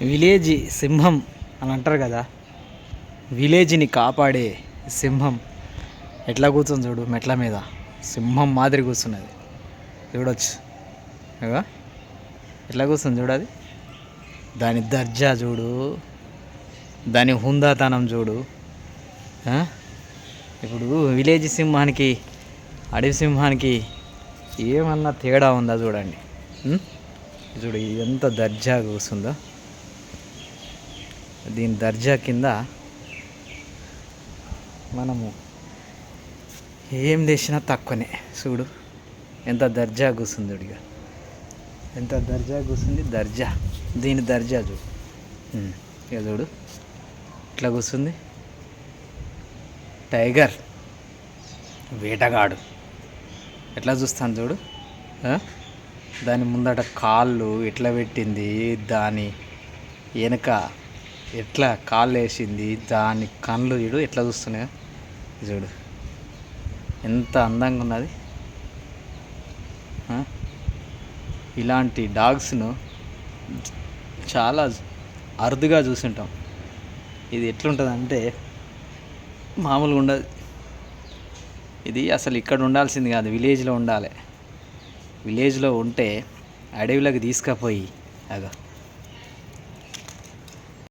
Village సింహం అని అంటారు కదా, విలేజ్ని కాపాడే సింహం ఎట్లా కూర్చొని చూడు, మెట్ల మీద సింహం మాదిరి కూర్చున్నది చూడొచ్చు. ఇగా ఎట్లా కూర్చుంది చూడు, అది దాని దర్జా చూడు, దాని హుందాతనం చూడు. ఇప్పుడు విలేజ్ సింహానికి అడవి సింహానికి ఏమన్నా తేడా ఉందా చూడండి. చూడు ఎంత దర్జా కూర్చుందో. దీని దర్జా కింద మనము ఏం చేసినా తక్కువనే. చూడు ఎంత దర్జా కూర్చుంది, ఇక ఎంత దర్జా కూర్చుంది. దర్జా, దీని దర్జా చూడు. ఇక చూడు ఇట్లా కూర్చుంది. టైగర్ వేటగాడు ఎట్లా చూస్తాను చూడు. దాని ముందట కాళ్ళు ఎట్లా పెట్టింది, దాని వెనక ఎట్లా కాళ్ళు వేసింది, దాని కళ్ళు చూడు ఎట్లా చూస్తున్నాయో చూడు, ఎంత అందంగా ఉన్నది. ఇలాంటి డాగ్స్ను చాలా అరుదుగా చూసుంటాం. ఇది ఎట్లుంటుంది అంటే మామూలుగా ఉండదు. ఇది అసలు ఇక్కడ ఉండాల్సింది కాదు, విలేజ్లో ఉండాలి. విలేజ్లో ఉంటే అడవిలోకి తీసుకుపోయి అగా